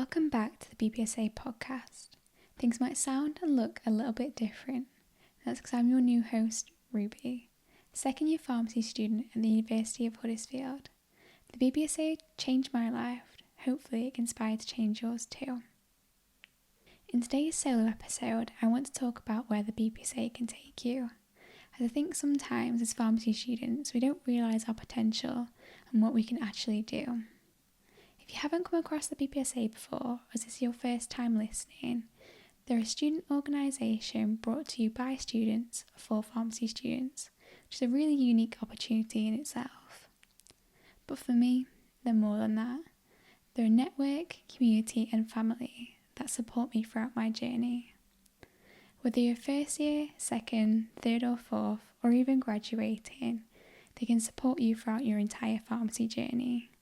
Welcome back to the BPSA podcast. Things might sound and look a little bit different. That's because I'm your new host, Ruby, second year pharmacy student at the University of Huddersfield. The BPSA changed my life. Hopefully it can inspire to change yours too. In today's solo episode, I want to talk about where the BPSA can take you. As I think sometimes as pharmacy students, we don't realise our potential and what we can actually do. If you haven't come across the BPSA before, or is this your first time listening, they're a student organisation brought to you by students for pharmacy students, which is a really unique opportunity in itself. But for me, they're more than that. They're a network, community and family that support me throughout my journey. Whether you're first year, second, third or fourth, or even graduating, they can support you throughout your entire pharmacy journey.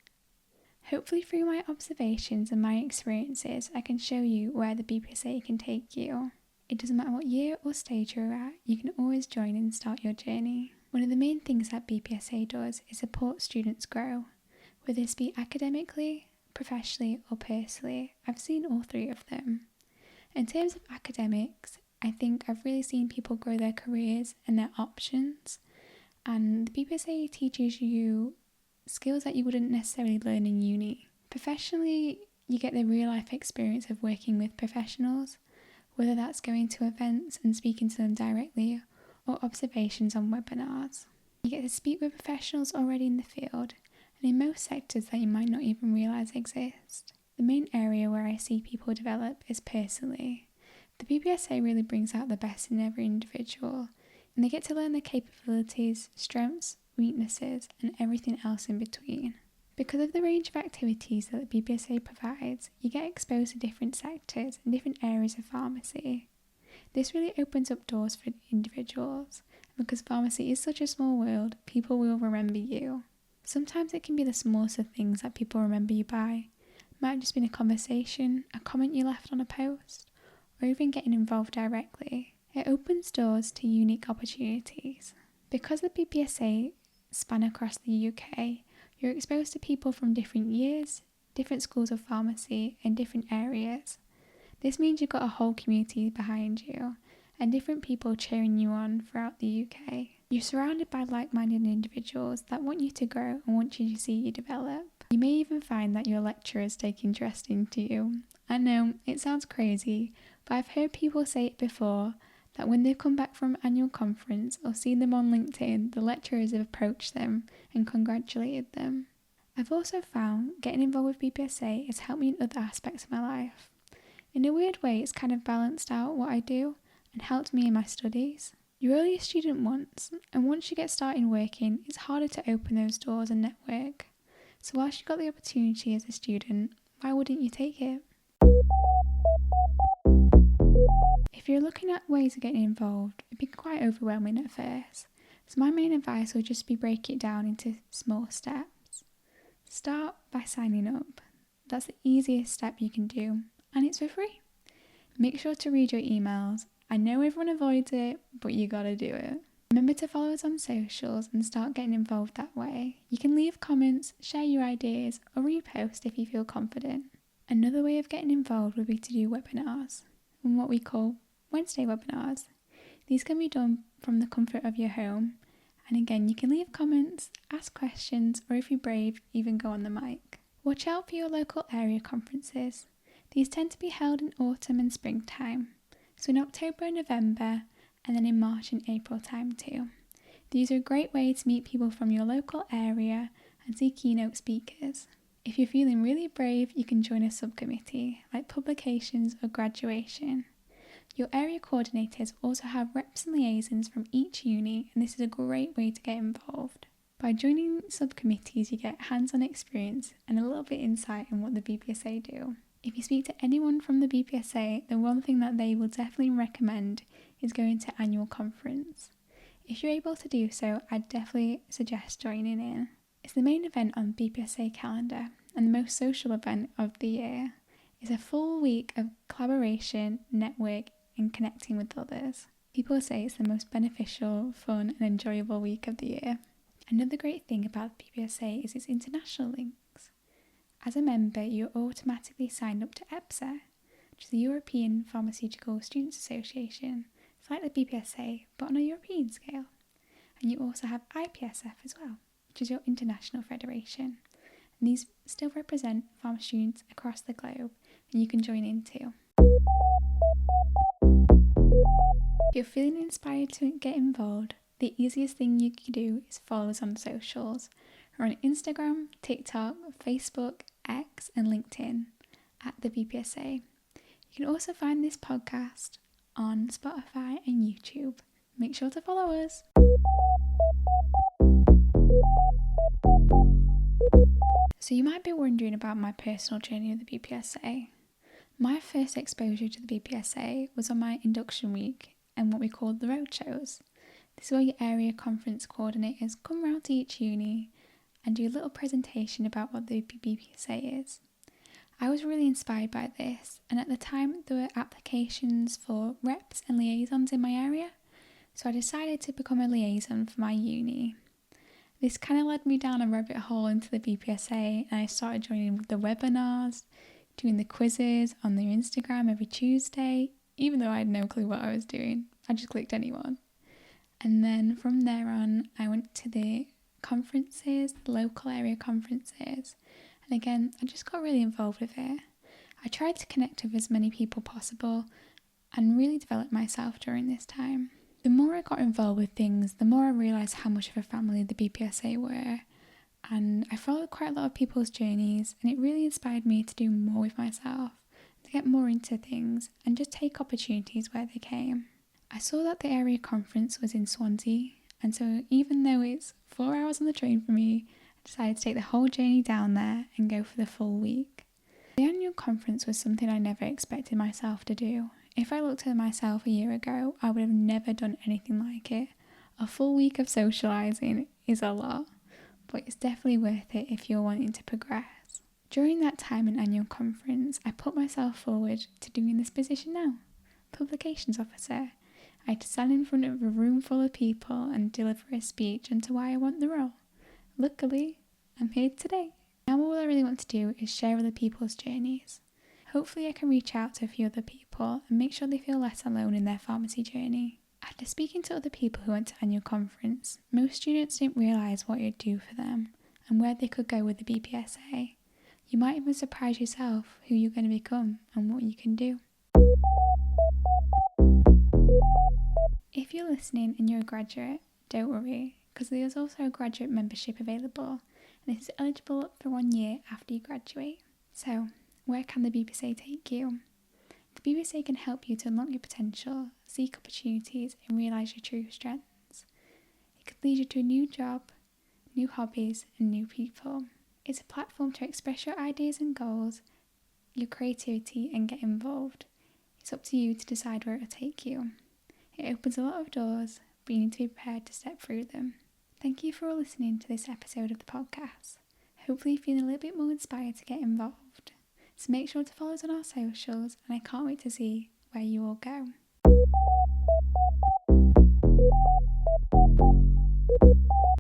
Hopefully through my observations and my experiences, I can show you where the BPSA can take you. It doesn't matter what year or stage you're at, you can always join and start your journey. One of the main things that BPSA does is support students grow, whether this be academically, professionally or personally. I've seen all three of them. In terms of academics, I think I've really seen people grow their careers and their options, and the BPSA teaches you skills that you wouldn't necessarily learn in uni. Professionally, you get the real life experience of working with professionals, whether that's going to events and speaking to them directly or observations on webinars. You get to speak with professionals already in the field and in most sectors that you might not even realise exist. The main area where I see people develop is personally. The BPSA really brings out the best in every individual, and they get to learn their capabilities, strengths, weaknesses and everything else in between. Because of the range of activities that the BPSA provides, you get exposed to different sectors and different areas of pharmacy. This really opens up doors for individuals, and because pharmacy is such a small world, people will remember you. Sometimes it can be the smallest of things that people remember you by. It might have just been a conversation, a comment you left on a post, or even getting involved directly. It opens doors to unique opportunities. Because the BPSA span across the UK, you're exposed to people from different years, different schools of pharmacy and different areas. This means you've got a whole community behind you and different people cheering you on throughout the UK. You're surrounded by like-minded individuals that want you to grow and want you to see you develop. You may even find that your lecturers take interest into you. I know, it sounds crazy, but I've heard people say it before, that when they've come back from annual conference or seen them on LinkedIn, the lecturers have approached them and congratulated them. I've also found getting involved with BPSA has helped me in other aspects of my life. In a weird way, it's kind of balanced out what I do and helped me in my studies. You're only a student once, and once you get started working, it's harder to open those doors and network. So whilst you've got the opportunity as a student, why wouldn't you take it? If you're looking at ways of getting involved, it'd be quite overwhelming at first. So my main advice will just be break it down into small steps. Start by signing up. That's the easiest step you can do, and it's for free. Make sure to read your emails. I know everyone avoids it, but you gotta do it. Remember to follow us on socials and start getting involved that way. You can leave comments, share your ideas, or repost if you feel confident. Another way of getting involved would be to do webinars, and what we call Wednesday webinars. These can be done from the comfort of your home, and again you can leave comments, ask questions, or if you're brave, even go on the mic. Watch out for your local area conferences. These tend to be held in autumn and springtime, so in October and November, and then in March and April time too. These are a great way to meet people from your local area and see keynote speakers. If you're feeling really brave, you can join a subcommittee like publications or graduation. Your area coordinators also have reps and liaisons from each uni, and this is a great way to get involved. By joining subcommittees, you get hands-on experience and a little bit insight in what the BPSA do. If you speak to anyone from the BPSA, the one thing that they will definitely recommend is going to annual conference. If you're able to do so, I'd definitely suggest joining in. It's the main event on the BPSA calendar and the most social event of the year. It's a full week of collaboration, network and connecting with others. People say it's the most beneficial, fun and enjoyable week of the year. Another great thing about the BPSA is its international links. As a member, you're automatically signed up to Ep5, which is the European Pharmaceutical Students Association. It's like the BPSA, but on a European scale. And you also have IPSF as well, which is your international federation. And these still represent pharma students across the globe, and you can join in too. If you're feeling inspired to get involved, the easiest thing you can do is follow us on socials. We're on Instagram, TikTok, Facebook, X and LinkedIn at the BPSA. You can also find this podcast on Spotify and YouTube. Make sure to follow us. So you might be wondering about my personal journey with the BPSA. My first exposure to the BPSA was on my induction week and what we called the roadshows. This is where your area conference coordinators come round to each uni and do a little presentation about what the BPSA is. I was really inspired by this, and at the time there were applications for reps and liaisons in my area, so I decided to become a liaison for my uni. This kind of led me down a rabbit hole into the BPSA, and I started joining the webinars, doing the quizzes on their Instagram every Tuesday, even though I had no clue what I was doing. I just clicked anyone. And then from there on, I went to the conferences, the local area conferences, and again, I just got really involved with it. I tried to connect with as many people possible and really develop myself during this time. The more I got involved with things, the more I realised how much of a family the BPSA were, and I followed quite a lot of people's journeys, and it really inspired me to do more with myself, to get more into things and just take opportunities where they came. I saw that the area conference was in Swansea, and so even though it's 4 hours on the train for me, I decided to take the whole journey down there and go for the full week. The annual conference was something I never expected myself to do. If I looked at myself a year ago, I would have never done anything like it. A full week of socialising is a lot, but it's definitely worth it if you're wanting to progress. During that time in annual conference, I put myself forward to doing this position now, publications officer. I had to stand in front of a room full of people and deliver a speech into why I want the role. Luckily, I'm here today. Now all I really want to do is share other people's journeys. Hopefully I can reach out to a few other people and make sure they feel less alone in their pharmacy journey. After speaking to other people who went to annual conference, most students didn't realise what it would do for them and where they could go with the BPSA. You might even surprise yourself who you're going to become and what you can do. If you're listening and you're a graduate, don't worry, because there's also a graduate membership available, and this is eligible for 1 year after you graduate. So, where can the BPSA take you? The BPSA can help you to unlock your potential, seek opportunities, and realise your true strengths. It could lead you to a new job, new hobbies, and new people. It's a platform to express your ideas and goals, your creativity, and get involved. It's up to you to decide where it will take you. It opens a lot of doors, but you need to be prepared to step through them. Thank you for listening to this episode of the podcast. Hopefully you're feeling a little bit more inspired to get involved. So make sure to follow us on our socials, and I can't wait to see where you all go.